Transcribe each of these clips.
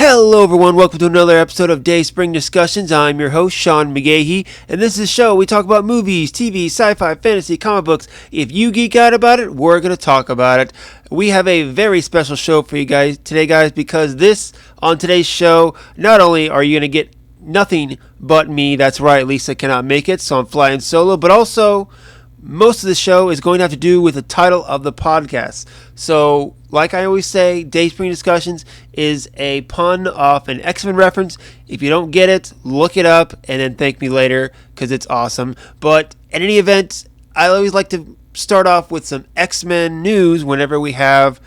Hello everyone, welcome to another episode of Dayspring Discussions. I'm your host, Sean McGahee, and this is a show we talk about movies, TV, sci-fi, fantasy, comic books. If you geek out about it, we're going to talk about it. We have a very special show for you guys today, guys, because on today's show, not only are you going to get nothing but me, that's right, Lisa cannot make it, so I'm flying solo, but also most of the show is going to have to do with the title of the podcast. So, like I always say, Dayspring Discussions is a pun off an X-Men reference. If you don't get it, look it up and then thank me later because it's awesome. But in any event, I always like to start off with some X-Men news whenever we have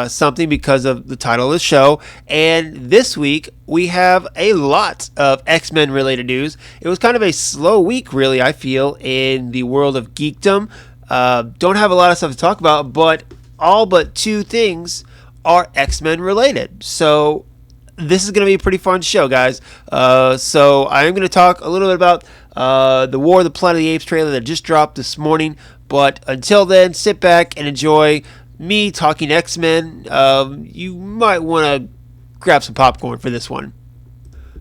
something because of the title of the show. And this week we have a lot of X-Men related news. It was kind of a slow week, really, I feel, in the world of geekdom. Don't have a lot of stuff to talk about, but all but two things are X-Men related. So this is going to be a pretty fun show, guys. So I am going to talk a little bit about the War of the Planet of the Apes trailer that just dropped this morning. But until then, sit back and enjoy me talking X-Men. You might want to grab some popcorn for this one.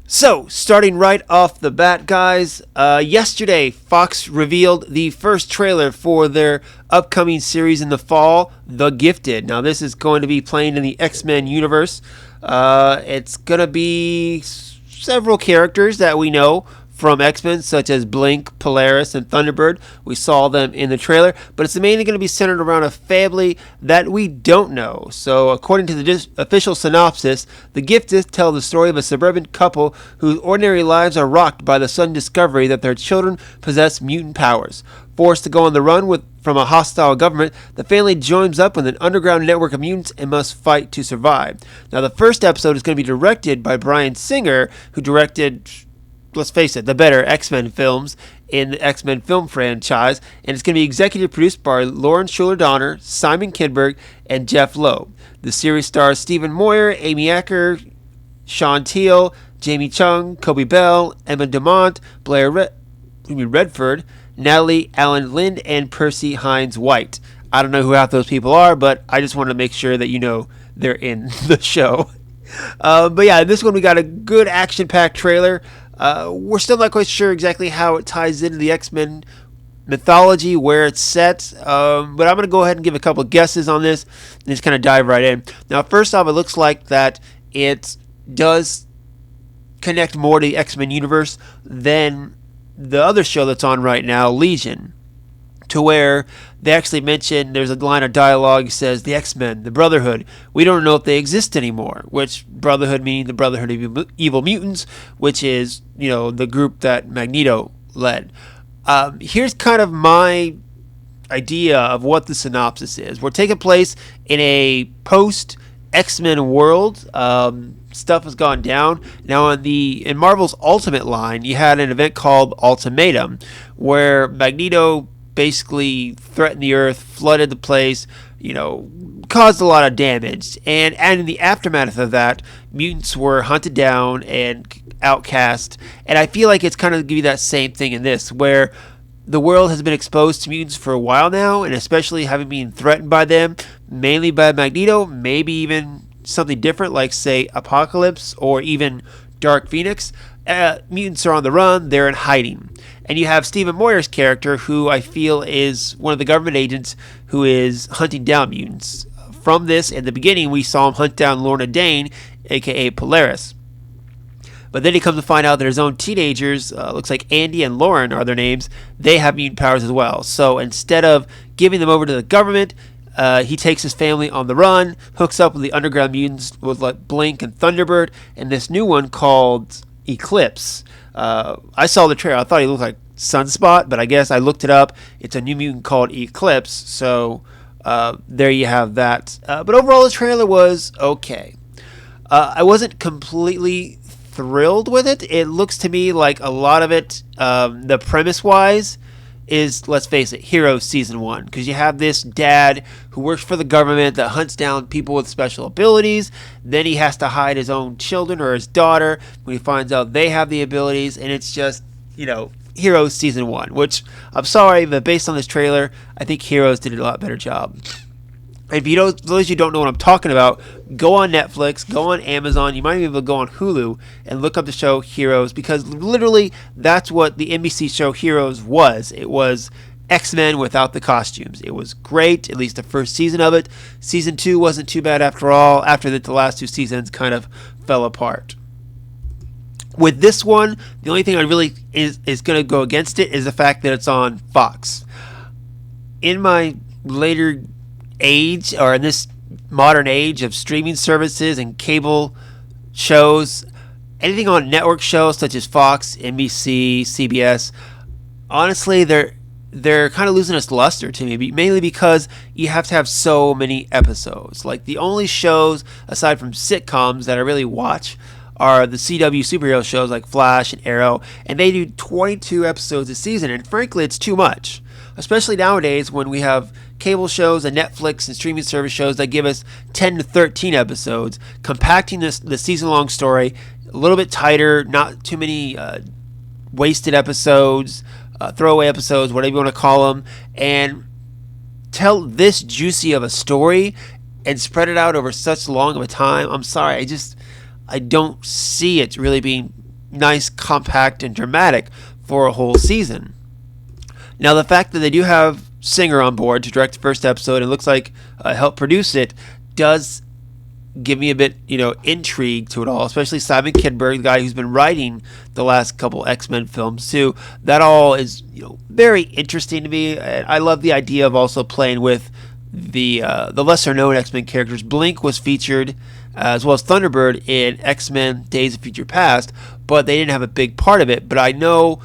So, starting right off the bat, guys, yesterday Fox revealed the first trailer for their upcoming series in the fall, The Gifted. Now, this is going to be playing in the X-Men universe. It's going to be several characters that we know from X-Men, such as Blink, Polaris, and Thunderbird. We saw them in the trailer, but it's mainly going to be centered around a family that we don't know. So, according to the official synopsis, The Gifted tell the story of a suburban couple whose ordinary lives are rocked by the sudden discovery that their children possess mutant powers. Forced to go on the run from a hostile government, the family joins up with an underground network of mutants and must fight to survive. Now, the first episode is going to be directed by Bryan Singer, who directed, let's face it, the better X-Men films in the X-Men film franchise, and it's going to be executive produced by Lauren Schuler Donner, Simon Kinberg, and Jeff Loeb. The series stars Stephen Moyer, Amy Acker, Sean Teal, Jamie Chung, Kobe Bell, Emma Dumont, Blair Redford, Natalie Allen Lind, and Percy Hines White. I don't know who half those people are, but I just want to make sure that you know they're in the show. But yeah, this one we got a good action-packed trailer. We're still not quite sure exactly how it ties into the X-Men mythology, where it's set, but I'm going to go ahead and give a couple guesses on this and just kind of dive right in. Now, first off, it looks like that it does connect more to the X-Men universe than the other show that's on right now, Legion, to where they actually mention, there's a line of dialogue that says, the X-Men, the Brotherhood, we don't know if they exist anymore, which Brotherhood meaning the Brotherhood of Evil Mutants, which is, the group that Magneto led. Here's kind of my idea of what the synopsis is. We're taking place in a post-X-Men world. Stuff has gone down. Now, in Marvel's Ultimate line, you had an event called Ultimatum, where Magneto basically threatened the Earth, flooded the place, caused a lot of damage. And in the aftermath of that, mutants were hunted down and outcast. And I feel like it's kind of give you that same thing in this, where the world has been exposed to mutants for a while now, and especially having been threatened by them, mainly by Magneto, maybe even something different like, say, Apocalypse or even Dark Phoenix. Mutants are on the run, they're in hiding. And you have Stephen Moyer's character, who I feel is one of the government agents who is hunting down mutants. From this, in the beginning, we saw him hunt down Lorna Dane, aka Polaris. But then he comes to find out that his own teenagers, looks like Andy and Lauren are their names, they have mutant powers as well. So instead of giving them over to the government, he takes his family on the run, hooks up with the underground mutants with like Blink and Thunderbird, and this new one called Eclipse. I saw the trailer. I thought he looked like Sunspot, but I guess I looked it up. It's a new mutant called Eclipse, so there you have that. But overall, the trailer was okay. I wasn't completely thrilled with it. It looks to me like a lot of it, the premise-wise, is, let's face it, Heroes Season 1. Because you have this dad who works for the government that hunts down people with special abilities. Then he has to hide his own children or his daughter when he finds out they have the abilities. And it's just, Heroes Season 1. Which, I'm sorry, but based on this trailer, I think Heroes did a lot better job. If you don't, those of you don't know what I'm talking about, go on Netflix, go on Amazon. You might even be able to go on Hulu and look up the show Heroes, because literally that's what the NBC show Heroes was. It was X-Men without the costumes. It was great, at least the first season of it. Season 2 wasn't too bad after all. After that, the last 2 seasons kind of fell apart. With this one, the only thing I really is going to go against it is the fact that it's on Fox. In my later age, or in this modern age of streaming services and cable shows, anything on network shows such as Fox, NBC, CBS, honestly, they're kind of losing its luster to me, mainly because you have to have so many episodes. Like, the only shows aside from sitcoms that I really watch are the CW superhero shows like Flash and Arrow, and they do 22 episodes a season, and frankly, it's too much. Especially nowadays when we have cable shows and Netflix and streaming service shows that give us 10 to 13 episodes, compacting the season-long story a little bit tighter, not too many wasted episodes, throwaway episodes, whatever you want to call them, and tell this juicy of a story and spread it out over such long of a time. I'm sorry, I don't see it really being nice, compact, and dramatic for a whole season. Now, the fact that they do have Singer on board to direct the first episode and looks like help produce it does give me a bit, intrigue to it all, especially Simon Kinberg, the guy who's been writing the last couple X-Men films too. That all is, very interesting to me. And I love the idea of also playing with the lesser-known X-Men characters. Blink was featured, as well as Thunderbird, in X-Men Days of Future Past, but they didn't have a big part of it. But I know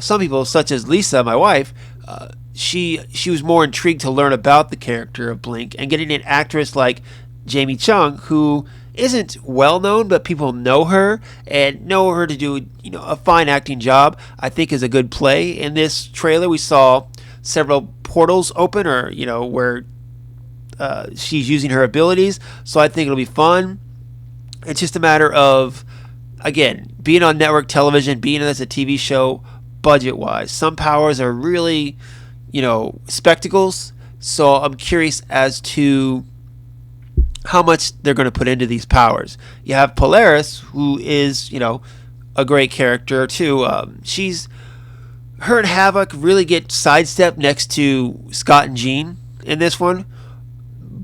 some people, such as Lisa, my wife, she was more intrigued to learn about the character of Blink, and getting an actress like Jamie Chung, who isn't well known, but people know her and know her to do a fine acting job, I think is a good play. In this trailer, we saw several portals open, or where she's using her abilities, so I think it'll be fun. It's just a matter of, again, being on network television, being as a TV show, budget-wise. Some powers are really, spectacles, so I'm curious as to how much they're going to put into these powers. You have Polaris, who is, a great character, too. Her and Havoc really get sidestepped next to Scott and Jean in this one,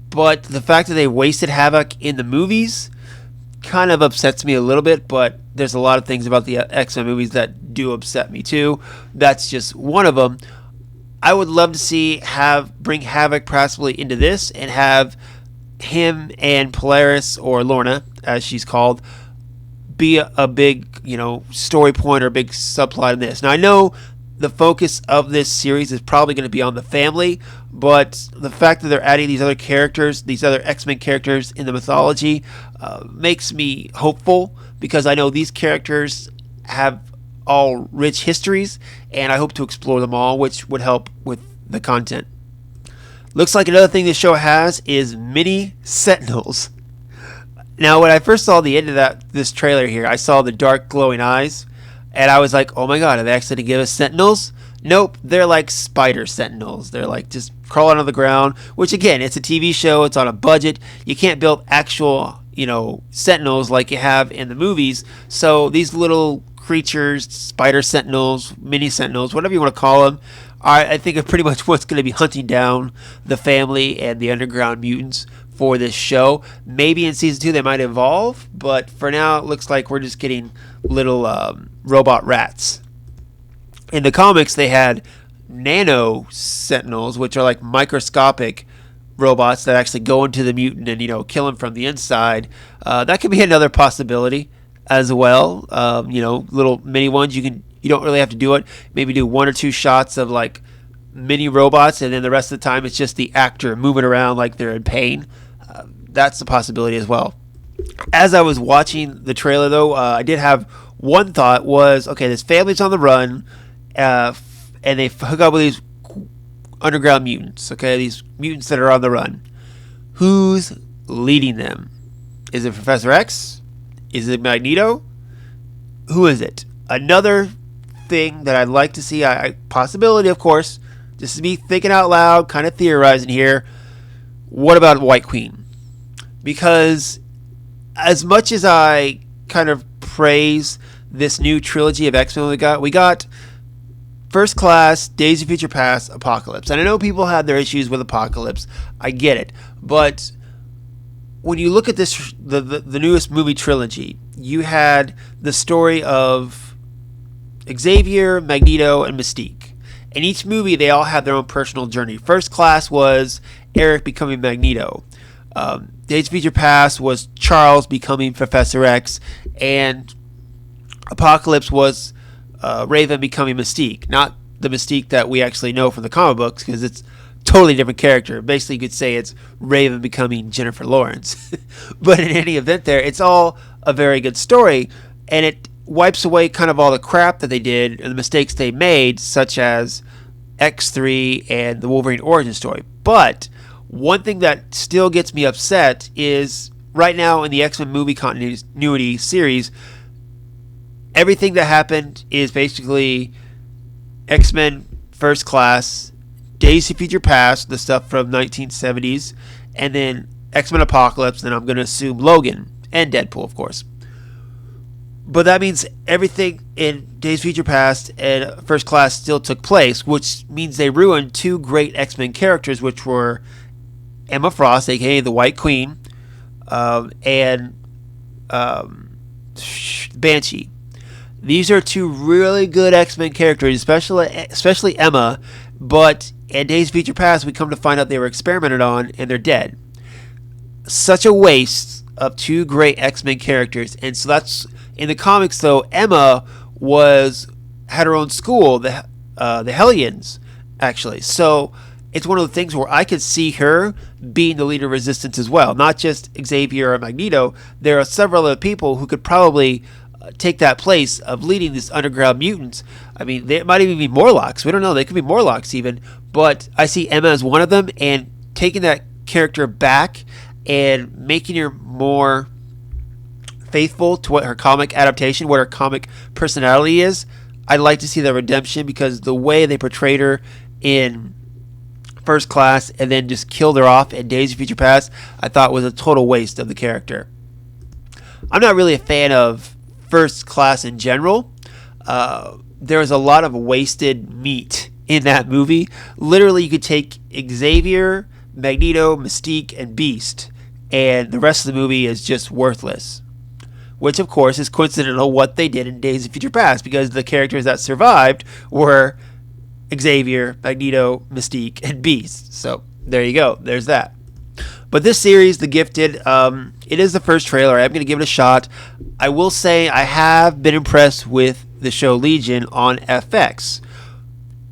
but the fact that they wasted Havoc in the movies kind of upsets me a little bit. But there's a lot of things about the X-Men movies that do upset me too. That's just one of them. I would love to see bring Havoc possibly into this, and have him and Polaris, or Lorna as she's called, be a big story point or a big subplot in this. Now, I know the focus of this series is probably going to be on the family, but the fact that they're adding these other characters, these other X-Men characters in the mythology, makes me hopeful, because I know these characters have all rich histories, and I hope to explore them all, which would help with the content. Looks like another thing this show has is mini Sentinels. Now, when I first saw the end of this trailer here, I saw the dark glowing eyes, and I was like, oh my god, are they actually going to give us Sentinels? Nope, they're like spider Sentinels. They're like just crawling on the ground, which again, it's a TV show, it's on a budget. You can't build actual, Sentinels like you have in the movies. So these little creatures, spider Sentinels, mini Sentinels, whatever you want to call them, I think are pretty much what's going to be hunting down the family and the underground mutants for this show. Maybe in season 2 they might evolve, but for now it looks like we're just getting little robot rats. In the comics, they had nano Sentinels, which are like microscopic robots that actually go into the mutant and kill him from the inside. That could be another possibility as well. Little mini ones. You don't really have to do it. Maybe do 1 or 2 shots of like mini robots, and then the rest of the time it's just the actor moving around like they're in pain. That's a possibility as well. As I was watching the trailer, though, I did have one thought was, okay, this family's on the run, and they hook up with these underground mutants, okay, these mutants that are on the run. Who's leading them? Is it Professor X? Is it Magneto? Who is it? Another thing that I'd like to see, possibility, of course, just me thinking out loud, kind of theorizing here. what about White Queen? Because as much as I kind of praise this new trilogy of X-Men we got First Class, Days of Future Past, Apocalypse. And I know people have their issues with Apocalypse. I get it. But when you look at this, the newest movie trilogy, you had the story of Xavier, Magneto, and Mystique. In each movie, they all had their own personal journey. First Class was Eric becoming Magneto. Days of Future Past was Charles becoming Professor X. And Apocalypse was Raven becoming Mystique. Not the Mystique that we actually know from the comic books, because it's a totally different character. Basically, you could say it's Raven becoming Jennifer Lawrence. But in any event there, it's all a very good story. And it wipes away kind of all the crap that they did and the mistakes they made, such as X3 and the Wolverine origin story. But one thing that still gets me upset is right now in the X-Men movie continuity series, everything that happened is basically X-Men First Class, Days of Future Past, the stuff from 1970s, and then X-Men Apocalypse, and I'm going to assume Logan and Deadpool, of course. But that means everything in Days of Future Past and First Class still took place, which means they ruined two great X-Men characters, which were Emma Frost, aka the White Queen, and Banshee. These are two really good X-Men characters, especially Emma, but in Days of Future Past, we come to find out they were experimented on, and they're dead. Such a waste of two great X-Men characters, and so that's... In the comics, though, Emma had her own school, the Hellions, actually. So it's one of the things where I could see her being the leader of Resistance as well. Not just Xavier or Magneto. There are several other people who could probably take that place of leading these underground mutants. I mean, they might even be Morlocks. We don't know. They could be Morlocks even. But I see Emma as one of them, and taking that character back and making her more faithful to what her comic adaptation, what her comic personality is. I'd like to see the redemption, because the way they portrayed her in First Class and then just killed her off in Days of Future Past, I thought was a total waste of the character. I'm not really a fan of First Class in general. There's a lot of wasted meat in that movie. Literally, you could take Xavier, Magneto, Mystique, and Beast, and the rest of the movie is just worthless. Which, of course, is coincidental what they did in Days of Future Past, because the characters that survived were Xavier, Magneto, Mystique, and Beast. So, there you go. There's that. But this series, The Gifted, it is the first trailer. I'm going to give it a shot. I will say I have been impressed with the show Legion on FX.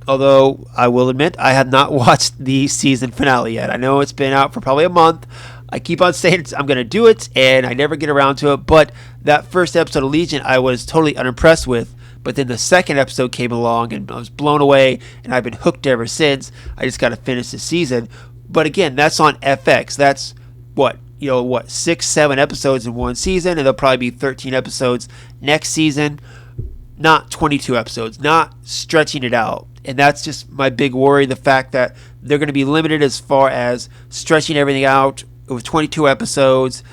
Although, I will admit, I have not watched the season finale yet. I know it's been out for probably a month. I keep on saying I'm going to do it, and I never get around to it. But that first episode of Legion, I was totally unimpressed with. But then the second episode came along, and I was blown away, and I've been hooked ever since. I just got to finish the season. But again, that's on FX. That's, 6, 7 episodes in one season, and there'll probably be 13 episodes next season. Not 22 episodes, not stretching it out. And that's just my big worry, the fact that they're going to be limited as far as stretching everything out with 22 episodes,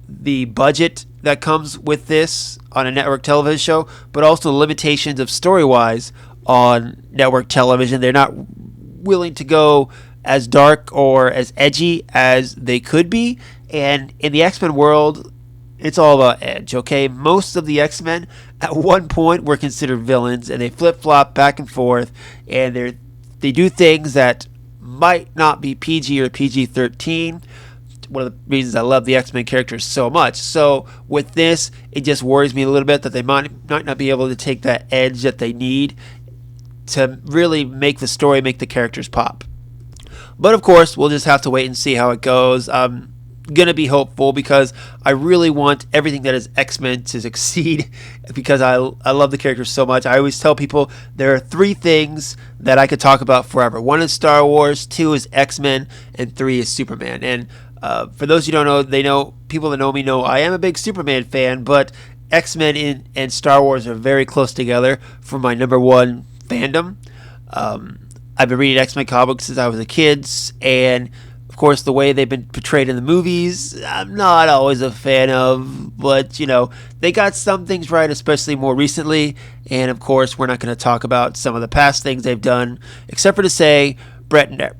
the budget that comes with this on a network television show, but also the limitations of story-wise on network television. They're not willing to go as dark or as edgy as they could be. And in the X-Men world, it's all about edge, okay? Most of the X-Men at one point were considered villains, and they flip-flop back and forth, and they do things that might not be PG or PG-13. One of the reasons I love the X-Men characters so much. So with this, it just worries me a little bit that they might not be able to take that edge that they need to really make the story, make the characters pop. But of course, we'll just have to wait and see how it goes. I'm going to be hopeful, because I really want everything that is X-Men to succeed, because I love the characters so much. I always tell people there are 3 things that I could talk about forever. 1 is Star Wars, 2 is X-Men, and 3 is Superman. And for those who don't know, people that know me know I am a big Superman fan, but X-Men and Star Wars are very close together for my number 1 fandom. I've been reading X-Men comics since I was a kid, and Of course, the way they've been portrayed in the movies, I'm not always a fan of, but they got some things right, especially more recently. And of course, we're not going to talk about some of the past things they've done, except for to say,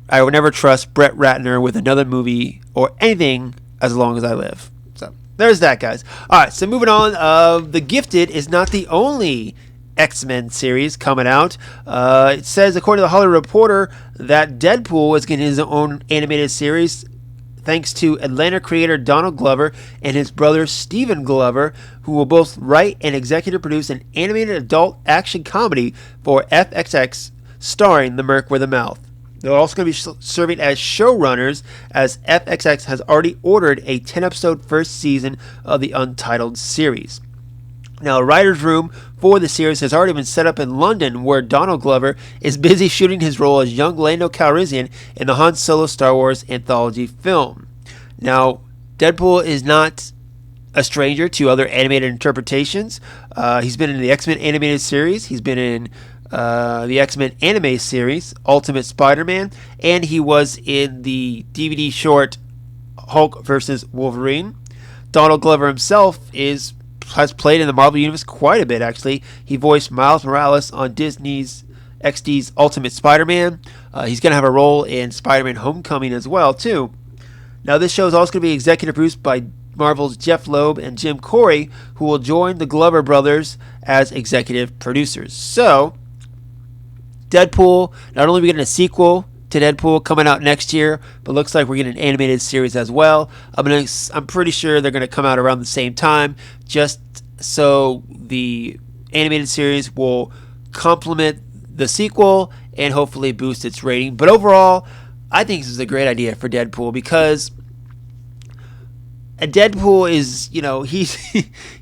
I would never trust Brett Ratner with another movie or anything as long as I live. So there's that, guys. All right, so moving on. The Gifted is not the only X-Men series coming out. It says, according to the Hollywood Reporter, that Deadpool is getting his own animated series thanks to Atlanta creator Donald Glover and his brother Stephen Glover, who will both write and executive produce an animated adult action comedy for FXX starring the Merc with a Mouth. They're also going to be serving as showrunners, as FXX has already ordered a 10-episode first season of the untitled series. Now, a writer's room for the series has already been set up in London, where Donald Glover is busy shooting his role as young Lando Calrissian in the Han Solo Star Wars anthology film. Now, Deadpool is not a stranger to other animated interpretations. He's been in the X-Men animated series. He's been in the X-Men anime series, Ultimate Spider-Man, and he was in the DVD short Hulk vs. Wolverine. Donald Glover himself has played in the Marvel Universe quite a bit, actually. He voiced Miles Morales on Disney's XD's Ultimate Spider-Man. He's going to have a role in Spider-Man Homecoming as well, too. Now, this show is also going to be executive produced by Marvel's Jeff Loeb and Jim Corey, who will join the Glover brothers as executive producers. So, Deadpool, not only are we getting a sequel to Deadpool coming out next year, but looks like we're getting an animated series as well. I'm pretty sure they're going to come out around the same time, just so the animated series will complement the sequel and hopefully boost its rating. But overall, I think this is a great idea for Deadpool, because Deadpool is,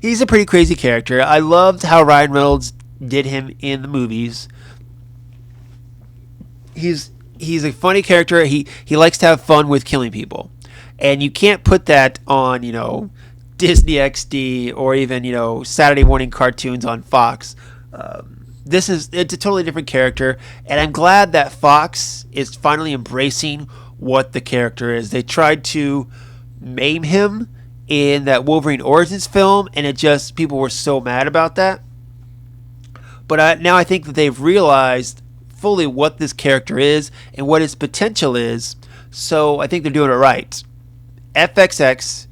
he's a pretty crazy character. I loved how Ryan Reynolds did him in the movies. He's a funny character. He likes to have fun with killing people, and you can't put that on Disney XD or even Saturday morning cartoons on Fox. It's a totally different character, and I'm glad that Fox is finally embracing what the character is. They tried to maim him in that Wolverine Origins film, and people were so mad about that. But now I think that they've realized fully what this character is and what his potential is, so I think they're doing it right. FXX,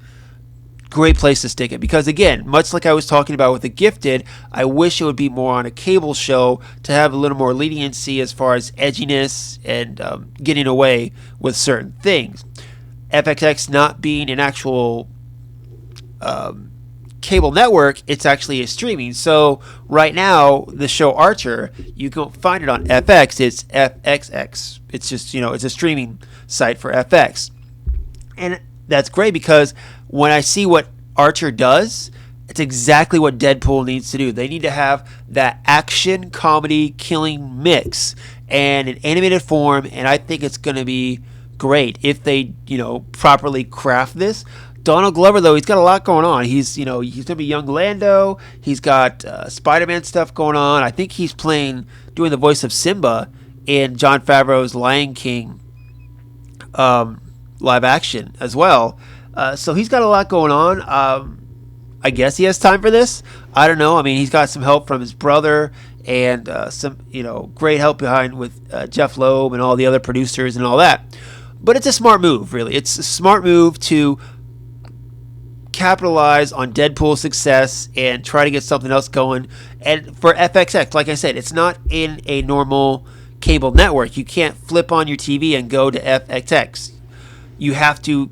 great place to stick it, because again, much like I was talking about with The Gifted, I wish it would be more on a cable show to have a little more leniency as far as edginess and getting away with certain things. FXX not being an actual cable network, it's actually a streaming. So right now, the show Archer, you can find it on FX. It's FXX. It's just it's a streaming site for FX, and that's great, because when I see what Archer does, it's exactly what Deadpool needs to do. They need to have that action comedy killing mix and an animated form, and I think it's going to be great if they properly craft this. Donald Glover, though, he's got a lot going on. He's going to be young Lando. He's got Spider-Man stuff going on. I think he's doing the voice of Simba in Jon Favreau's Lion King live action as well. So he's got a lot going on. I guess he has time for this. I don't know. I mean, he's got some help from his brother and some great help behind with Jeff Loeb and all the other producers and all that. But it's a smart move, really. It's a smart move to capitalize on Deadpool's success and try to get something else going. And for FXX, like I said, it's not in a normal cable network. You can't flip on your TV and go to FXX. You have to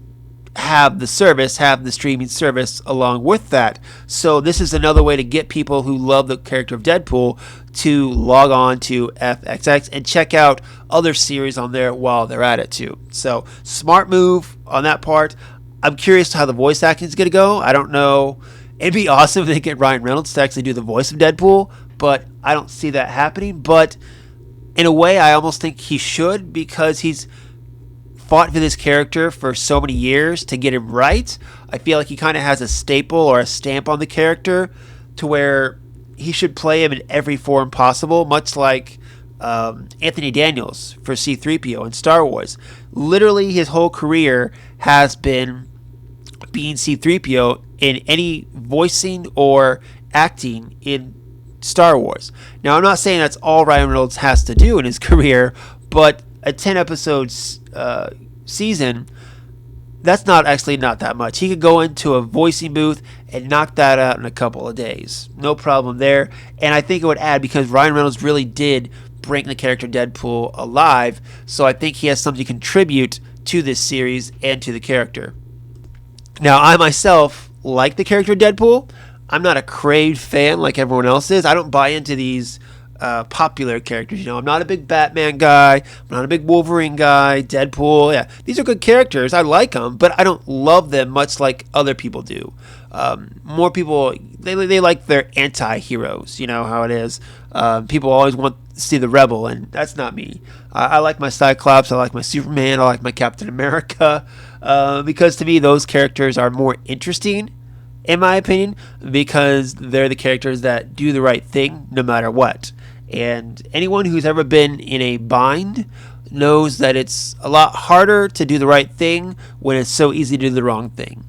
have the streaming service along with that. So this is another way to get people who love the character of Deadpool to log on to FXX and check out other series on there while they're at it too. So smart move on that part. I'm curious how the voice acting is going to go. I don't know. It'd be awesome if they get Ryan Reynolds to actually do the voice of Deadpool, but I don't see that happening. But in a way, I almost think he should, because he's fought for this character for so many years to get him right. I feel like he kind of has a staple or a stamp on the character to where he should play him in every form possible, much like Anthony Daniels for C-3PO in Star Wars. Literally, his whole career has been being C-3PO in any voicing or acting in Star Wars. Now, I'm not saying that's all Ryan Reynolds has to do in his career, but a 10 episodes season, that's not that much. He could go into a voicing booth and knock that out in a couple of days. No problem there. And I think it would add, because Ryan Reynolds really did bring the character Deadpool alive, so I think he has something to contribute to this series and to the character. Now, I myself like the character Deadpool. I'm not a craved fan like everyone else is. I don't buy into these popular characters. I'm not a big Batman guy. I'm not a big Wolverine guy. Deadpool, yeah, these are good characters. I like them, but I don't love them much like other people do. More people, they like their anti-heroes. You know how it is. People always want to see the rebel, and that's not me. I like my Cyclops. I like my Superman. I like my Captain America, because to me those characters are more interesting, in my opinion, because they're the characters that do the right thing no matter what. And anyone who's ever been in a bind knows that it's a lot harder to do the right thing when it's so easy to do the wrong thing.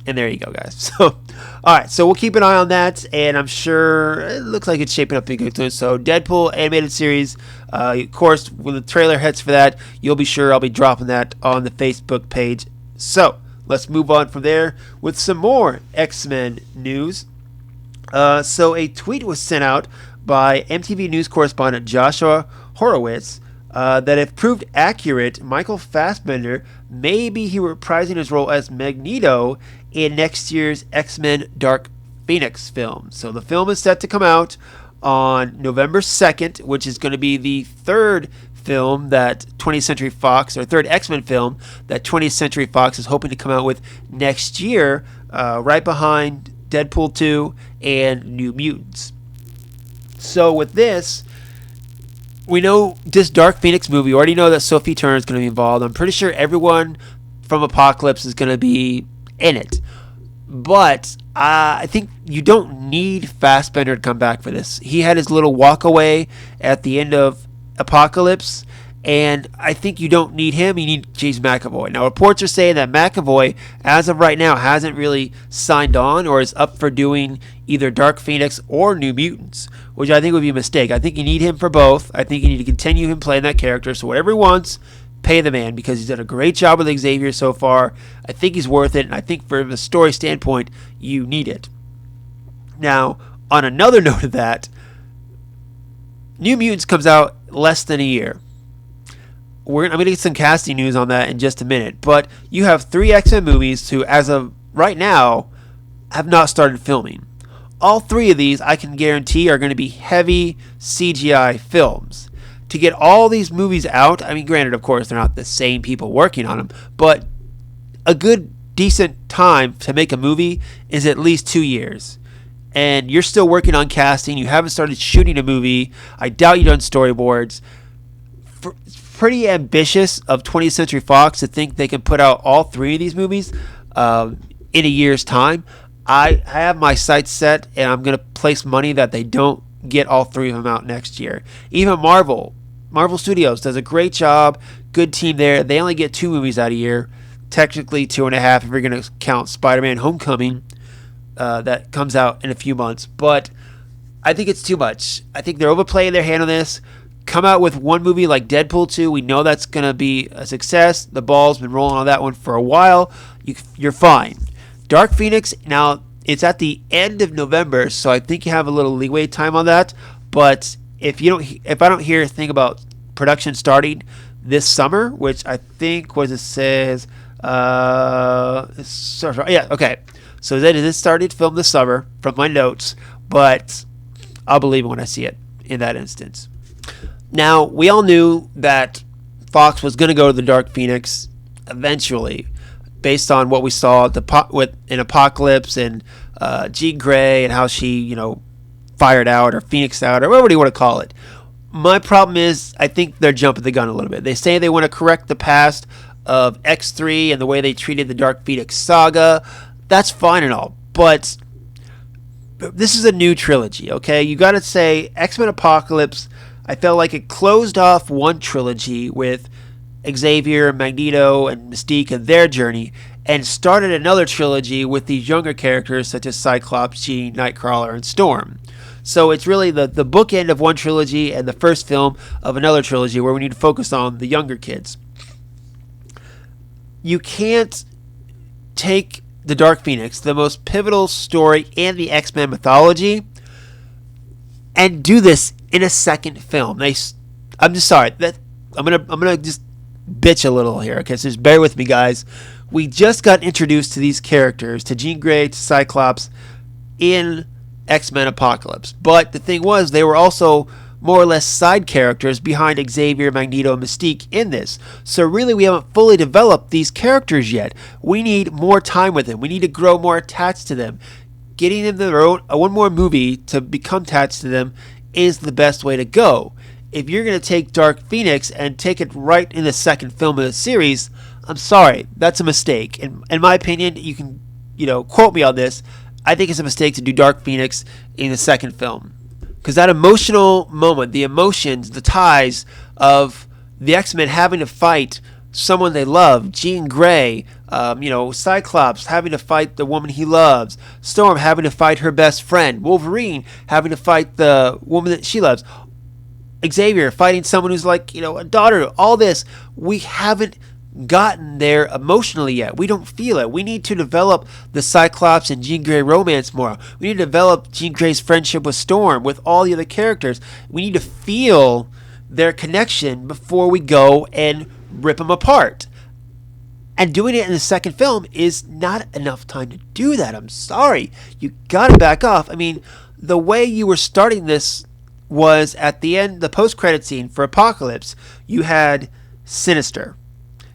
And there you go, guys. So, all right, so we'll keep an eye on that, and I'm sure it looks like it's shaping up to be good. So, Deadpool animated series, of course, when the trailer hits for that, you'll be sure I'll be dropping that on the Facebook page. So, let's move on from there with some more X-Men news. So, a tweet was sent out by MTV News correspondent Joshua Horowitz that if proved accurate, Michael Fassbender may be reprising his role as Magneto in next year's X-Men Dark Phoenix film. So the film is set to come out on November 2nd, which is going to be the third film that 20th Century Fox, or third X-Men film that 20th Century Fox is hoping to come out with next year, right behind Deadpool 2 and New Mutants. So with this, we know this Dark Phoenix movie, we already know that Sophie Turner is going to be involved. I'm pretty sure everyone from Apocalypse is going to be in it. But I think you don't need Fassbender to come back for this. He had his little walk away at the end of Apocalypse, and I think you don't need him. You need James McAvoy. Now, reports are saying that McAvoy, as of right now, hasn't really signed on or is up for doing either Dark Phoenix or New Mutants, which I think would be a mistake. I think you need him for both. I think you need to continue him playing that character. So whatever he wants, pay the man, because he's done a great job with Xavier so far. I think he's worth it, and I think from a story standpoint, you need it. Now, on another note of that, New Mutants comes out less than a year. I'm going to get some casting news on that in just a minute, but you have 3 X-Men movies who, as of right now, have not started filming. All 3 of these, I can guarantee, are going to be heavy CGI films. To get all these movies out, I mean, granted, of course, they're not the same people working on them, but a good, decent time to make a movie is at least 2 years. And you're still working on casting. You haven't started shooting a movie. I doubt you've done storyboards. Pretty ambitious of 20th Century Fox to think they can put out all 3 of these movies in a year's time. I have my sights set, and I'm going to place money that they don't get all 3 of them out next year. Even Marvel Studios does a great job. Good team there. They only get 2 movies out a year. Technically 2.5 if you're going to count Spider-Man Homecoming that comes out in a few months. But I think it's too much. I think they're overplaying their hand on this. Come out with one movie like Deadpool 2. We know that's going to be a success. The ball's been rolling on that one for a while. You're fine. Dark Phoenix, now it's at the end of November, so I think you have a little leeway time on that. But if I don't hear a thing about production starting this summer, which I think it says, yeah, okay. So that it is started to film this summer from my notes, but I'll believe it when I see it in that instance. Now, we all knew that Fox was going to go to the Dark Phoenix eventually, based on what we saw in Apocalypse and Jean Grey and how she, fired out or Phoenixed out or whatever you want to call it. My problem is I think they're jumping the gun a little bit. They say they want to correct the past of X3 and the way they treated the Dark Phoenix saga. That's fine and all, but this is a new trilogy, okay? You got to say X-Men Apocalypse, I felt like it closed off one trilogy with Xavier, Magneto, and Mystique and their journey, and started another trilogy with these younger characters such as Cyclops, Jean, Nightcrawler, and Storm. So it's really the bookend of one trilogy and the first film of another trilogy where we need to focus on the younger kids. You can't take the Dark Phoenix, the most pivotal story in the X-Men mythology, and do this in a second film. I'm just sorry. I'm gonna just bitch a little here, okay? So just bear with me, guys. We just got introduced to these characters, to Jean Grey, to Cyclops, in X-Men Apocalypse. But the thing was, they were also more or less side characters behind Xavier, Magneto, and Mystique in this. So really, we haven't fully developed these characters yet. We need more time with them. We need to grow more attached to them. Getting them their own one more movie to become attached to them is the best way to go. If you're going to take Dark Phoenix and take it right in the second film of the series, I'm sorry, that's a mistake. In my opinion, you can, quote me on this. I think it's a mistake to do Dark Phoenix in the second film. Because that emotional moment, the emotions, the ties of the X-Men having to fight someone they love, Jean Grey, Cyclops having to fight the woman he loves, Storm having to fight her best friend, Wolverine having to fight the woman that she loves, Xavier fighting someone who's like, a daughter, all this, we haven't gotten there emotionally yet. We don't feel it. We need to develop the Cyclops and Jean Grey romance more. We need to develop Jean Grey's friendship with Storm, with all the other characters. We need to feel their connection before we go and rip them apart. And doing it in the second film is not enough time to do that. I'm sorry. You gotta back off. I mean, the way you were starting this was at the end, the post-credit scene for Apocalypse, you had Sinister.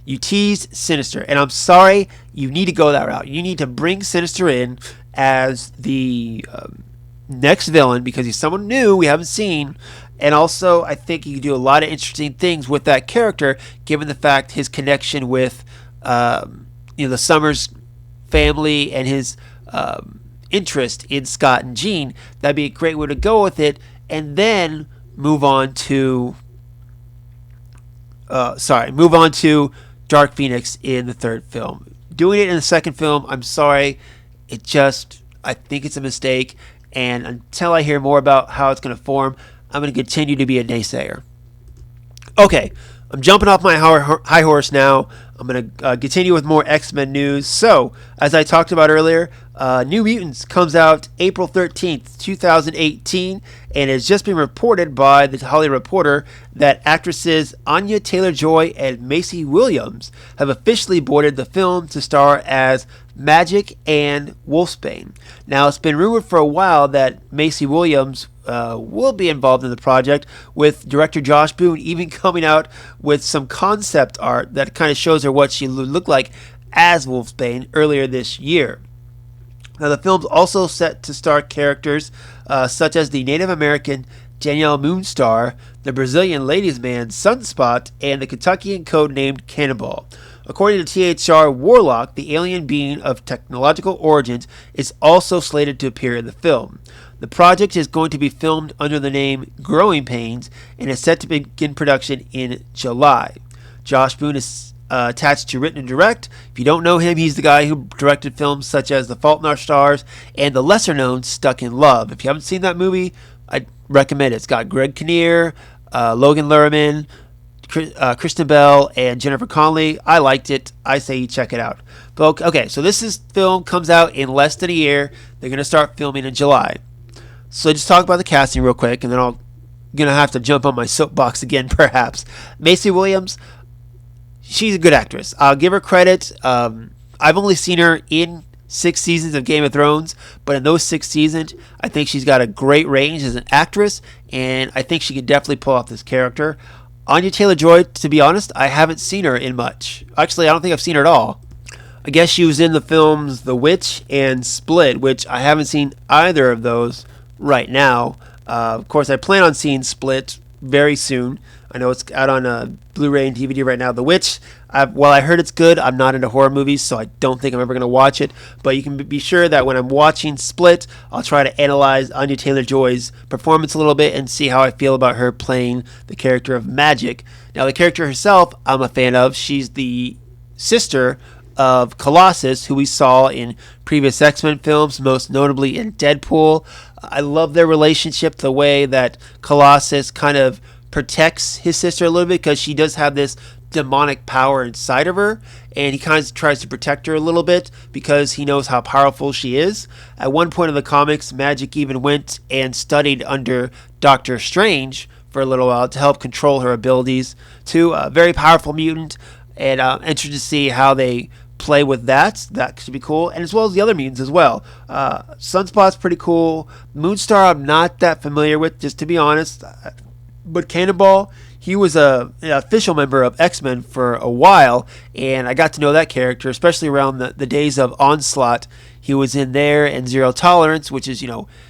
You teased Sinister, and I'm sorry, you need to go that route. You need to bring Sinister in as the next villain because he's someone new we haven't seen, and also I think you can do a lot of interesting things with that character, given the fact his connection with the Summers family and his interest in Scott and Jean. That'd be a great way to go with it, and then move on to Dark Phoenix in the third film. Doing it in the second film, I'm sorry, I think it's a mistake, and until I hear more about how it's going to form, I'm going to continue to be a naysayer. Okay, I'm jumping off my high horse now. I'm going to continue with more X-Men news. So, as I talked about earlier, New Mutants comes out April 13th, 2018, and it's just been reported by the Hollywood Reporter that actresses Anya Taylor-Joy and Macy Williams have officially boarded the film to star as Magic and Wolfsbane. Now, it's been rumored for a while that Macy Williams will be involved in the project, with director Josh Boone even coming out with some concept art that kind of shows her what she would look like as Wolfsbane earlier this year. Now, the film's also set to star characters such as the Native American Danielle Moonstar, the Brazilian ladies' man Sunspot, and the Kentuckian codenamed Cannonball. According to THR, Warlock, the alien being of technological origins, is also slated to appear in the film. The project is going to be filmed under the name Growing Pains and is set to begin production in July. Josh Boone is attached to written and direct. If you don't know him, he's the guy who directed films such as The Fault in Our Stars and the lesser-known Stuck in Love. If you haven't seen that movie, I'd recommend it. It's got Greg Kinnear, Logan Lerman, Kristen Bell, and Jennifer Connelly. I liked it. I say you check it out. But okay, so film comes out in less than a year. They're going to start filming in July. So just talk about the casting real quick, and then I'm going to have to jump on my soapbox again, perhaps. Macy Williams, she's a good actress. I'll give her credit. I've only seen her in 6 seasons of Game of Thrones, but in those 6 seasons, I think she's got a great range as an actress, and I think she can definitely pull off this character. Anya Taylor-Joy, to be honest, I haven't seen her in much. Actually, I don't think I've seen her at all. I guess she was in the films The Witch and Split, which I haven't seen either of those right now. Of course, I plan on seeing Split very soon. I know it's out on Blu-ray and DVD right now. The Witch, while I heard it's good, I'm not into horror movies, so I don't think I'm ever going to watch it. But you can be sure that when I'm watching Split, I'll try to analyze Anya Taylor-Joy's performance a little bit and see how I feel about her playing the character of Magic. Now, the character herself, I'm a fan of. She's the sister of Colossus, who we saw in previous X-Men films, most notably in Deadpool. I love their relationship, the way that Colossus kind of protects his sister a little bit, because she does have this demonic power inside of her, and he kind of tries to protect her a little bit because he knows how powerful she is. At one point in the comics, Magic even went and studied under Doctor Strange for a little while to help control her abilities too. A very powerful mutant, and I'm interested to see how they play with that. That should be cool, and as well as the other mutants as well. Sunspot's pretty cool. Moonstar I'm not that familiar with, just to be honest. But Cannonball, he was an official member of X-Men for a while, and I got to know that character, especially around the days of Onslaught. He was in there, and Zero Tolerance, which is,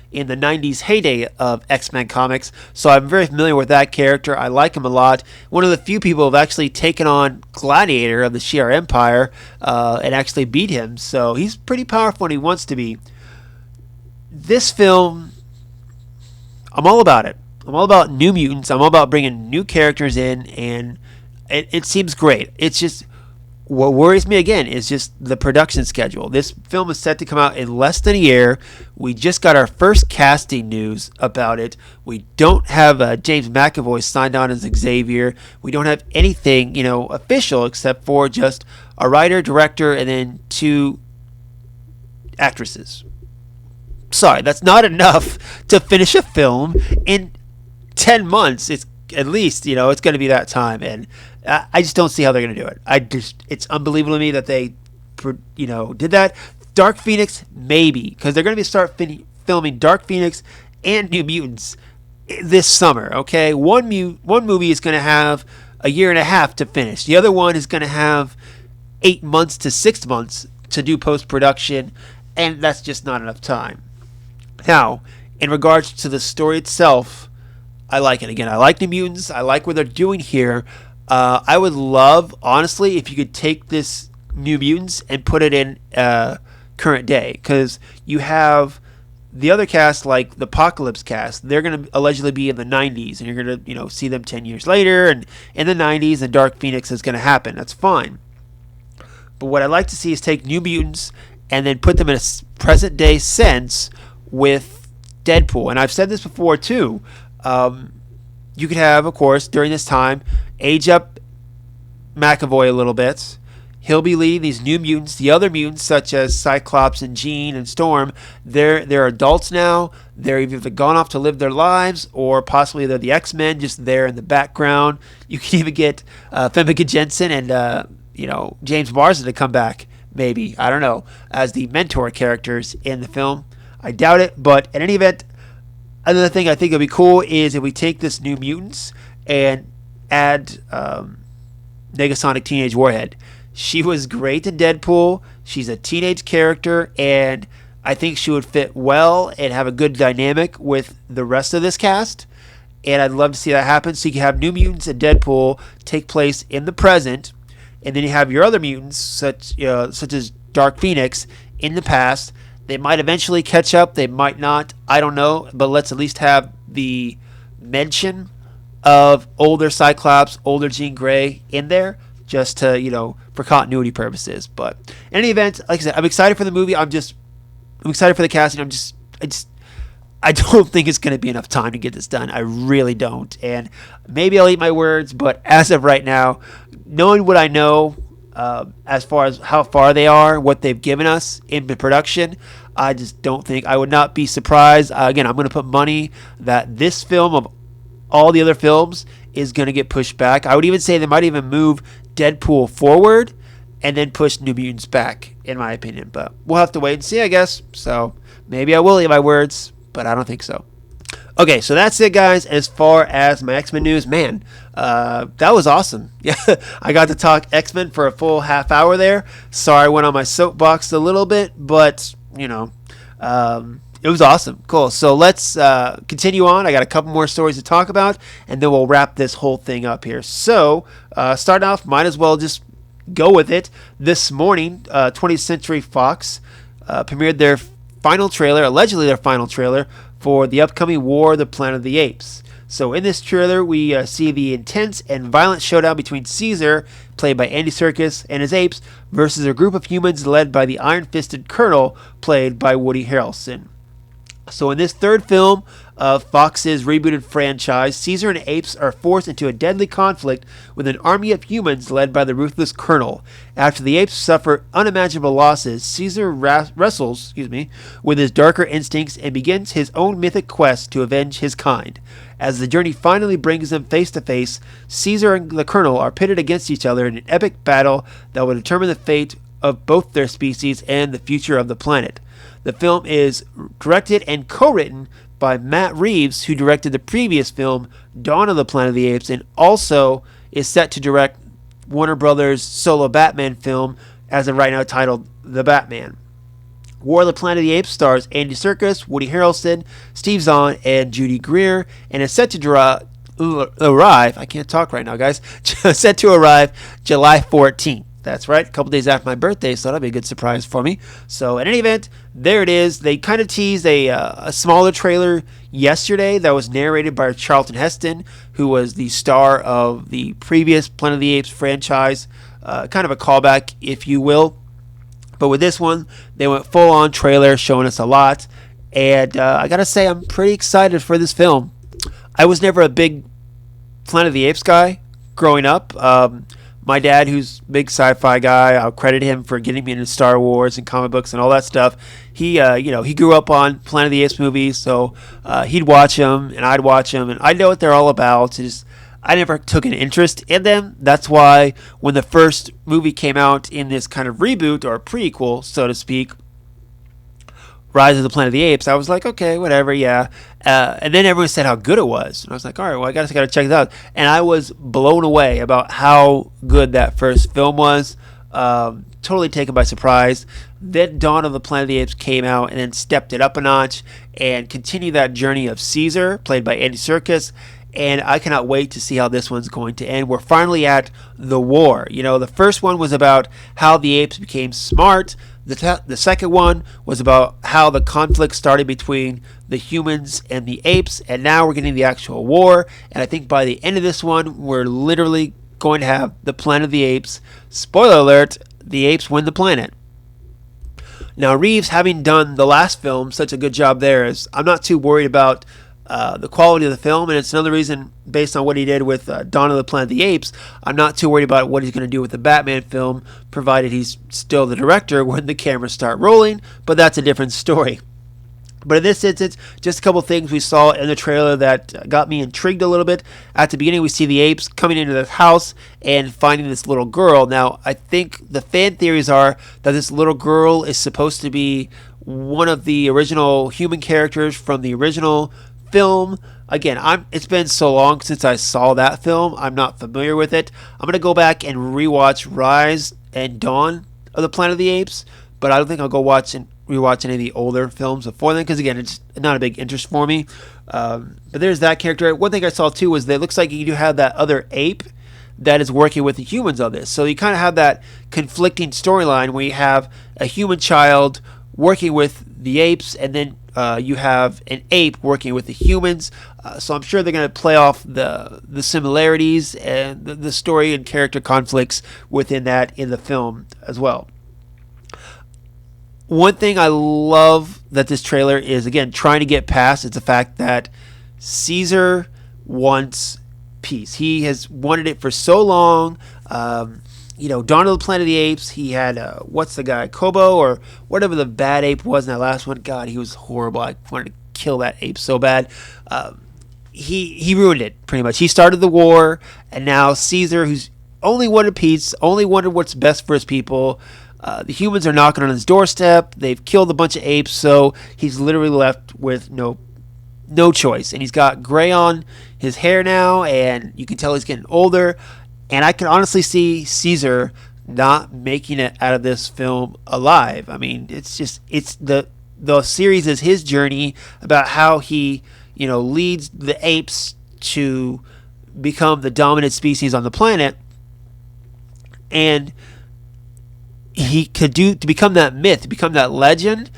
in the 90s heyday of X-Men comics. So I'm very familiar with that character. I like him a lot. One of the few people who have actually taken on Gladiator of the Shi'ar Empire and actually beat him. So he's pretty powerful when he wants to be. This film, I'm all about it. I'm all about New Mutants. I'm all about bringing new characters in, and it seems great. It's just, what worries me again is just the production schedule. This film is set to come out in less than a year. We just got our first casting news about it. We don't have James McAvoy signed on as Xavier. We don't have anything, official, except for just a writer, director, and then 2 actresses. Sorry, that's not enough to finish a film in 10 months. It's at least, it's going to be that time, and I just don't see how they're going to do it. It's unbelievable to me that they, did that. Dark Phoenix, maybe, because they're going to start filming Dark Phoenix and New Mutants this summer. Okay, one movie is going to have a year and a half to finish. The other one is going to have 8 months to 6 months to do post-production, and that's just not enough time. Now, in regards to the story itself, I like it. Again, I like New Mutants. I like what they're doing here. I would love, honestly, if you could take this New Mutants and put it in current day, because you have the other cast, like the Apocalypse cast. They're going to allegedly be in the 90s, and you're going to see them 10 years later, and in the 90s, and Dark Phoenix is going to happen. That's fine. But what I'd like to see is take New Mutants and then put them in a present day sense with Deadpool. And I've said this before too. You could have, of course, during this time, age up McAvoy a little bit. He'll be leading these New Mutants. The other mutants, such as Cyclops and Jean and Storm, they're adults now. They're either gone off to live their lives, or possibly they're the X-Men, just there in the background. You can even get Famke Janssen and James Marsden to come back, maybe, I don't know, as the mentor characters in the film. I doubt it, but in any event, another thing I think would be cool is if we take this New Mutants and add Negasonic Teenage Warhead. She was great in Deadpool. She's a teenage character, and I think she would fit well and have a good dynamic with the rest of this cast. And I'd love to see that happen. So you can have New Mutants and Deadpool take place in the present, and then you have your other mutants, such as Dark Phoenix, in the past. They might eventually catch up. They might not. I don't know. But let's at least have the mention of older Cyclops, older Jean Grey in there, just to, for continuity purposes. But in any event, like I said, I'm excited for the movie. I'm excited for the casting. I don't think it's going to be enough time to get this done. I really don't. And maybe I'll eat my words, but as of right now, knowing what I know, as far as how far they are, what they've given us in the production, I just don't think, I would not be surprised. Again, I'm going to put money that this film, of all the other films, is going to get pushed back. I would even say they might even move Deadpool forward and then push New Mutants back, in my opinion. But we'll have to wait and see, I guess. So maybe I will eat my words, but I don't think so. Okay, so that's it, guys, as far as my X-Men news. Man, that was awesome. Yeah, I got to talk X-Men for a full half hour there. Sorry I went on my soapbox a little bit, but, It was awesome. Cool. So let's continue on. I got a couple more stories to talk about, and then we'll wrap this whole thing up here. So, starting off, might as well just go with it. This morning, 20th Century Fox premiered their final trailer, allegedly their final trailer, for the upcoming War of the Planet of the Apes. So in this trailer, we see the intense and violent showdown between Caesar, played by Andy Serkis, and his apes, versus a group of humans led by the iron-fisted Colonel, played by Woody Harrelson. So in this third film of Fox's rebooted franchise, Caesar and apes are forced into a deadly conflict with an army of humans led by the ruthless Colonel. After the apes suffer unimaginable losses, Caesar wrestles with his darker instincts and begins his own mythic quest to avenge his kind. As the journey finally brings them face to face, Caesar and the Colonel are pitted against each other in an epic battle that will determine the fate of both their species and the future of the planet. The film is directed and co-written by Matt Reeves, who directed the previous film, Dawn of the Planet of the Apes, and also is set to direct Warner Brothers' solo Batman film, as of right now titled The Batman. War of the Planet of the Apes stars Andy Serkis, Woody Harrelson, Steve Zahn, and Judy Greer, and is set to arrive, I can't talk right now, guys, set to arrive July 14th. That's right, a couple days after my birthday, so that'll be a good surprise for me. So in any event, there it is. They kind of teased a smaller trailer yesterday that was narrated by Charlton Heston, who was the star of the previous Planet of the Apes franchise. Kind of a callback, if you will. But with this one, they went full-on trailer, showing us a lot. And I gotta say, I'm pretty excited for this film. I was never a big Planet of the Apes guy growing up. My dad, who's a big sci-fi guy, I'll credit him for getting me into Star Wars and comic books and all that stuff. He grew up on Planet of the Apes movies, so he'd watch them and I'd watch them, and I know what they're all about. I never took an interest in them. That's why when the first movie came out in this kind of reboot or prequel, so to speak, Rise of the Planet of the Apes, I was like, okay, whatever, yeah. And then everyone said how good it was. And I was like, all right, well, I guess I got to check it out. And I was blown away about how good that first film was. Totally taken by surprise. Then Dawn of the Planet of the Apes came out and then stepped it up a notch and continued that journey of Caesar, played by Andy Serkis. And I cannot wait to see how this one's going to end. We're finally at the war. The first one was about how the apes became smart. The second one was about how the conflict started between the humans and the apes. And now we're getting the actual war. And I think by the end of this one, we're literally going to have the Planet of the Apes. Spoiler alert, the apes win the planet. Now, Reeves, having done the last film, such a good job there, is I'm not too worried about the quality of the film, and it's another reason, based on what he did with Dawn of the Planet of the Apes, I'm not too worried about what he's going to do with the Batman film, provided he's still the director when the cameras start rolling, but that's a different story. But in this instance, just a couple things we saw in the trailer that got me intrigued a little bit. At the beginning, we see the apes coming into this house and finding this little girl. Now, I think the fan theories are that this little girl is supposed to be one of the original human characters from the original film. Again, it's been so long since I saw that film, I'm not familiar with it. I'm going to go back and rewatch Rise and Dawn of the Planet of the Apes, but I don't think I'll go rewatch any of the older films before then, because again, it's not a big interest for me. But there's that character. One thing I saw too was that it looks like you do have that other ape that is working with the humans on this. So you kind of have that conflicting storyline where you have a human child working with the apes, and then you have an ape working with the humans. So I'm sure they're going to play off the similarities and the story and character conflicts within that in the film as well. One thing I love that this trailer is, again, trying to get past is the fact that Caesar wants peace. He has wanted it for so long. Dawn of the Planet of the Apes, he had, what's the guy, Kobo, or whatever the bad ape was in that last one. God, he was horrible. I wanted to kill that ape so bad. He ruined it, pretty much. He started the war, and now Caesar, who's only wanted peace, only wanted what's best for his people. The humans are knocking on his doorstep. They've killed a bunch of apes, so he's literally left with no choice. And he's got gray on his hair now, and you can tell he's getting older. And I can honestly see Caesar not making it out of this film alive. I mean, it's the the series is his journey about how he, leads the apes to become the dominant species on the planet, and he could do to become that myth, to become that legend.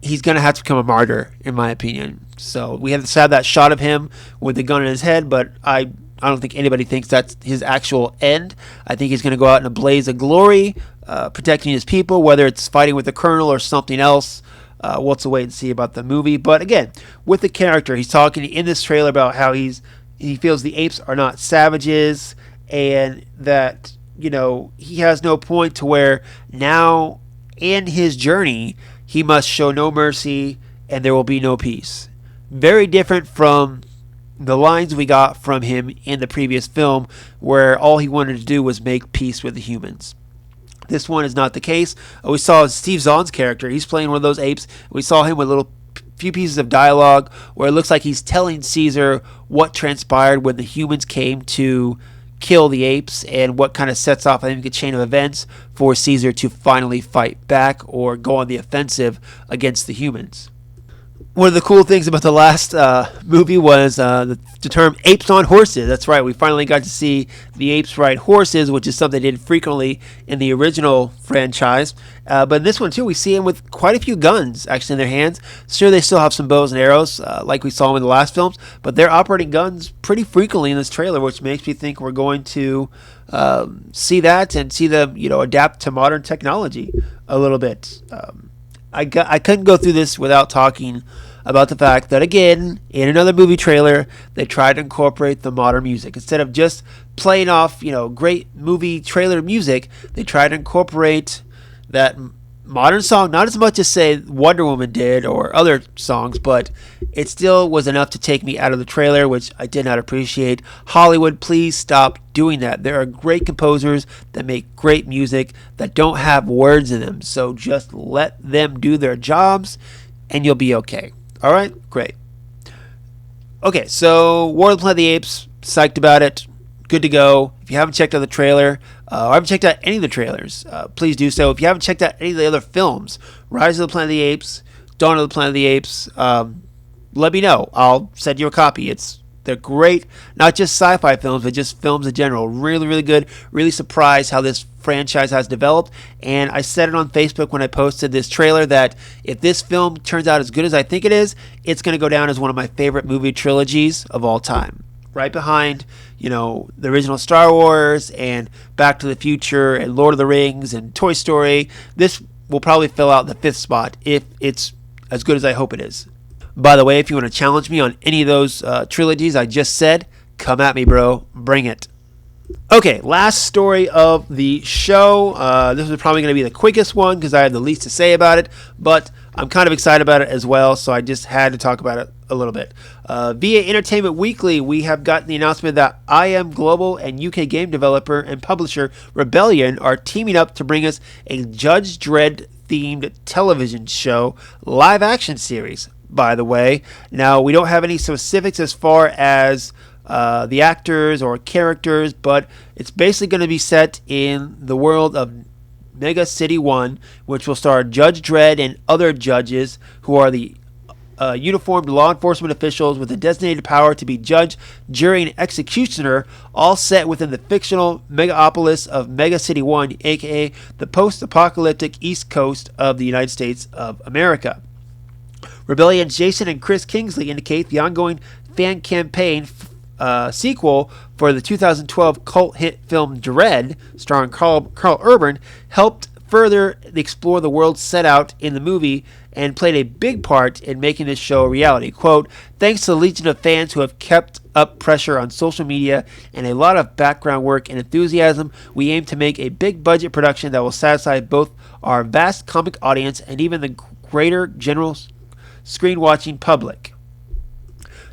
He's gonna have to become a martyr, in my opinion. So we have to have that shot of him with the gun in his head, but I don't think anybody thinks that's his actual end. I think he's going to go out in a blaze of glory, protecting his people, whether it's fighting with the colonel or something else. We'll have to wait and see about the movie. But again, with the character, he's talking in this trailer about how he feels the apes are not savages, and that he has no point to where now in his journey he must show no mercy and there will be no peace. Very different from the lines we got from him in the previous film, where all he wanted to do was make peace with the humans. This one is not the case. We saw Steve Zahn's character. He's playing one of those apes. We saw him with little few pieces of dialogue where it looks like he's telling Caesar what transpired when the humans came to kill the apes, and what kind of sets off, I think, a chain of events for Caesar to finally fight back or go on the offensive against the humans. One of the cool things about the last movie was the term apes on horses. That's right, we finally got to see the apes ride horses, which is something they did frequently in the original franchise. But in this one, too, we see them with quite a few guns, actually, in their hands. Sure, they still have some bows and arrows, like we saw them in the last films, but they're operating guns pretty frequently in this trailer, which makes me think we're going to see that and see them, adapt to modern technology a little bit. I couldn't go through this without talking about the fact that, again, in another movie trailer, they tried to incorporate the modern music. Instead of just playing off, great movie trailer music, they tried to incorporate that modern song, not as much as, say, Wonder Woman did or other songs, but it still was enough to take me out of the trailer, which I did not appreciate. Hollywood, please stop doing that. There are great composers that make great music that don't have words in them, so just let them do their jobs and you'll be okay. All right, great. Okay, so War of the Planet of the Apes, psyched about it, good to go. If you haven't checked out the trailer, or haven't checked out any of the trailers, please do so. If you haven't checked out any of the other films, Rise of the Planet of the Apes, Dawn of the Planet of the Apes, let me know. I'll send you a copy. They're great, not just sci-fi films, but just films in general. Really, really good. Really surprised how this franchise has developed. And I said it on Facebook when I posted this trailer that if this film turns out as good as I think it is, it's going to go down as one of my favorite movie trilogies of all time. Right behind, the original Star Wars and Back to the Future and Lord of the Rings and Toy Story. This will probably fill out the 5th spot if it's as good as I hope it is. By the way, if you want to challenge me on any of those trilogies I just said, come at me, bro. Bring it. Okay, last story of the show. This is probably going to be the quickest one because I have the least to say about it, but I'm kind of excited about it as well, so I just had to talk about it a little bit. Via Entertainment Weekly, we have gotten the announcement that IM Global and UK game developer and publisher Rebellion are teaming up to bring us a Judge Dredd themed television show live action series, by the way. Now, we don't have any specifics as far as the actors or characters, but it's basically going to be set in the world of Mega City 1, which will star Judge Dredd and other judges who are the uniformed law enforcement officials with a designated power to be judge, jury, and executioner, all set within the fictional megapolis of Mega City 1, aka the post-apocalyptic East Coast of the United States of America. Rebellion's Jason and Chris Kingsley indicate the ongoing fan campaign sequel for the 2012 cult hit film Dredd, starring Carl Urban, helped further explore the world set out in the movie and played a big part in making this show a reality. Quote, thanks to the legion of fans who have kept up pressure on social media and a lot of background work and enthusiasm, we aim to make a big budget production that will satisfy both our vast comic audience and even the greater general screen watching public.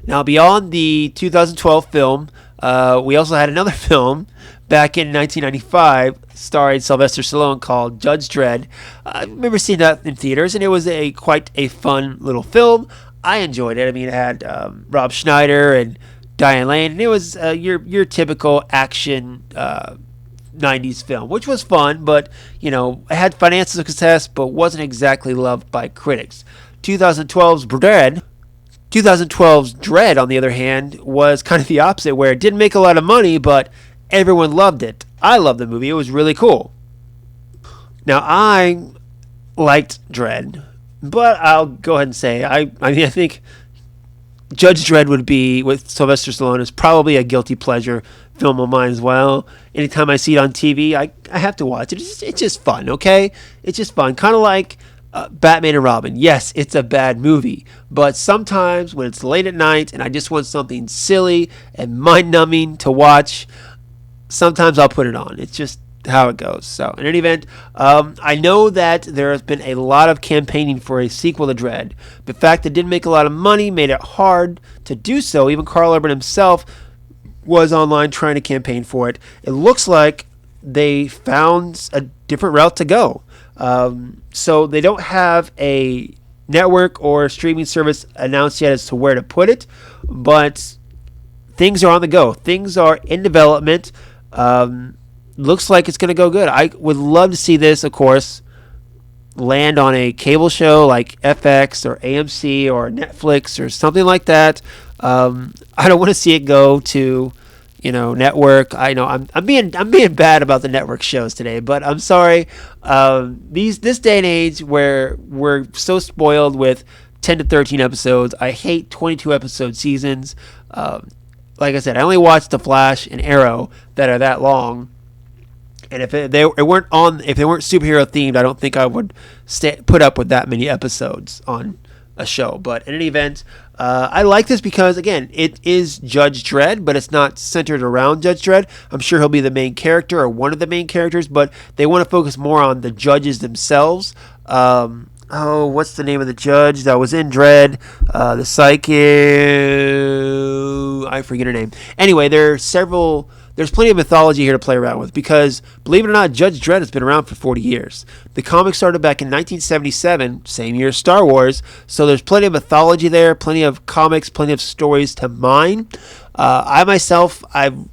Now, beyond the 2012 film, we also had another film back in 1995 starring Sylvester Stallone called Judge Dredd. I remember seeing that in theaters, and it was quite a fun little film. I enjoyed it. I mean, it had Rob Schneider and Diane Lane, and it was your typical action 90s film, which was fun, but, it had financial success, but wasn't exactly loved by critics. 2012's Dredd, on the other hand, was kind of the opposite, where it didn't make a lot of money, but everyone loved it. I loved the movie. It was really cool. Now, I liked Dredd, but I'll go ahead and say, I think Judge Dredd would be, with Sylvester Stallone, is probably a guilty pleasure film of mine as well. Anytime I see it on TV, I have to watch it. It's just fun, okay? It's just fun. Kind of like Batman and Robin. Yes, it's a bad movie, but sometimes when it's late at night and I just want something silly and mind-numbing to watch, sometimes I'll put it on. It's just how it goes. So, in any event, I know that there has been a lot of campaigning for a sequel to Dredd. The fact that it didn't make a lot of money made it hard to do so. Even Carl Urban himself was online trying to campaign for it. It looks like they found a different route to go. So they don't have a network or streaming service announced yet as to where to put it, but things are on the go. Things are in development. Looks like it's going to go good. I would love to see this, of course, land on a cable show like FX or AMC or Netflix or something like that. I don't want to see it go to, network. I know I'm being bad about the network shows today, but I'm sorry. This day and age where we're so spoiled with 10 to 13 episodes, I hate 22 episode seasons. Like I said, I only watch The Flash and Arrow that are that long. And if they weren't superhero themed, I don't think I would put up with that many episodes on a show. But in any event, I like this because, again, it is Judge Dredd, but it's not centered around Judge Dredd. I'm sure he'll be the main character or one of the main characters, but they want to focus more on the judges themselves. What's the name of the judge that was in Dredd? The psychic... I forget her name. Anyway, there's plenty of mythology here to play around with because, believe it or not, Judge Dredd has been around for 40 years. The comic started back in 1977, same year as Star Wars, so there's plenty of mythology there, plenty of comics, plenty of stories to mine. I've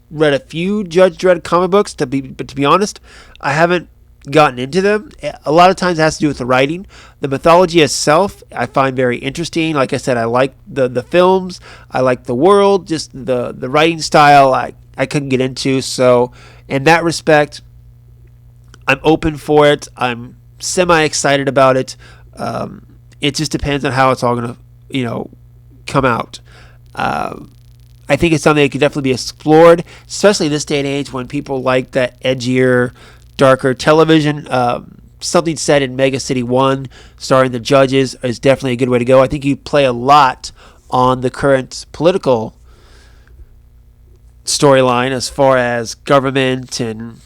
read a few Judge Dredd comic books, but to be honest, I haven't gotten into them. A lot of times it has to do with the writing. The mythology itself I find very interesting. Like I said, I like the films, I like the world, just the writing style I couldn't get into. So in that respect, I'm open for it. I'm semi-excited about it. It just depends on how it's all going to, come out. I think it's something that could definitely be explored, especially in this day and age when people like that edgier, darker television. Something set in Mega City 1 starring the judges is definitely a good way to go. I think you play a lot on the current political storyline as far as government and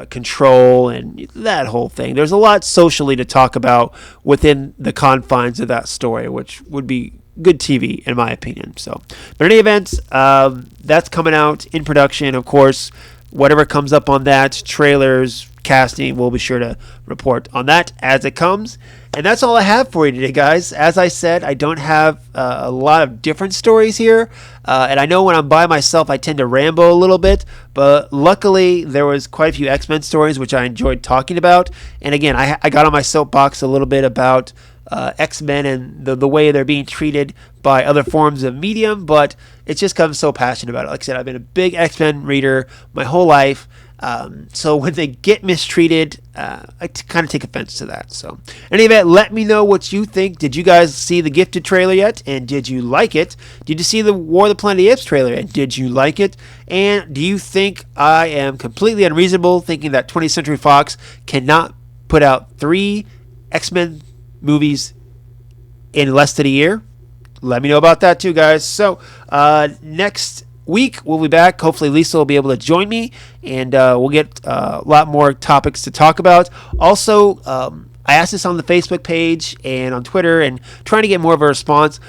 control and that whole thing. There's a lot socially to talk about within the confines of that story, which would be good TV in my opinion. So, but in any event, that's coming out in production. Of course, whatever comes up on that, trailers, casting, we'll be sure to report on that as it comes. And that's all I have for you today, guys. As I said, I don't have a lot of different stories here. And I know when I'm by myself, I tend to ramble a little bit. But luckily, there was quite a few X-Men stories, which I enjoyed talking about. And again, I got on my soapbox a little bit about X-Men and the way they're being treated by other forms of medium. But it's just because I'm so passionate about it. Like I said, I've been a big X-Men reader my whole life. So when they get mistreated, I kind of take offense to that. So, in any event, let me know what you think. Did you guys see the Gifted trailer yet? And did you like it? Did you see the War of the Planet of the Apes trailer? And did you like it? And do you think I am completely unreasonable thinking that 20th Century Fox cannot put out 3 X-Men movies in less than a year? Let me know about that too, guys. So, next week we'll be back. Hopefully Lisa will be able to join me, and we'll get a lot more topics to talk about. Also, I asked this on the Facebook page and on Twitter and trying to get more of a response.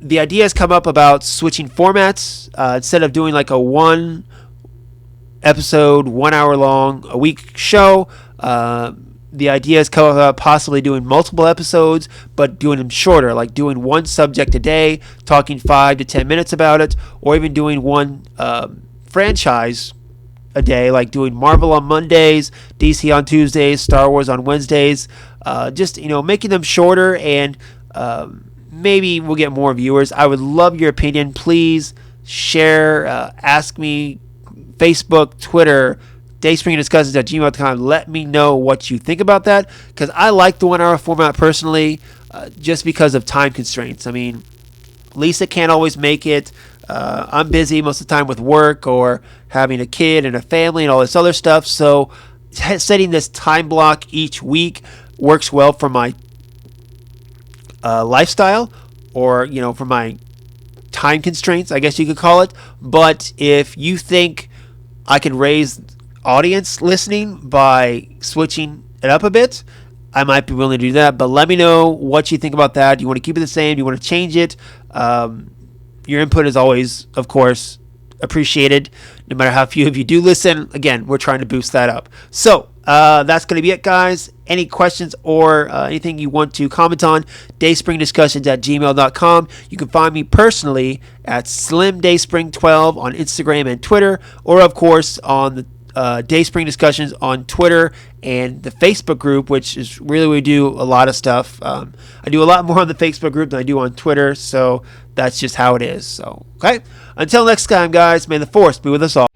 The idea has come up about switching formats. Instead of doing like a 1 episode, 1 hour long a week show, the idea is come about possibly doing multiple episodes, but doing them shorter, like doing one subject a day, talking 5 to 10 minutes about it, or even doing one franchise a day, like doing Marvel on Mondays, DC on Tuesdays, Star Wars on Wednesdays. Just making them shorter and maybe we'll get more viewers. I would love your opinion. Please share, ask me, Facebook, Twitter, dayspringdiscussions@gmail.com. Let me know what you think about that, because I like the 1 hour format personally, just because of time constraints. I mean, Lisa can't always make it. I'm busy most of the time with work or having a kid and a family and all this other stuff. So setting this time block each week works well for my lifestyle, or for my time constraints, I guess you could call it. But if you think I could raise audience listening by switching it up a bit, I might be willing to do that. But let me know what you think about that. Do you want to keep it the same? Do you want to change it? Your input is always, of course, appreciated, no matter how few of you do listen. Again, we're trying to boost that up. So that's going to be it, guys. Any questions or anything you want to comment on, dayspringdiscussions@gmail.com. You can find me personally at SlimDayspring12 on Instagram and Twitter, or of course on the Dayspring Discussions on Twitter and the Facebook group, which is really where we do a lot of stuff. I do a lot more on the Facebook group than I do on Twitter, so that's just how it is. So, okay. Until next time, guys, may the force be with us all.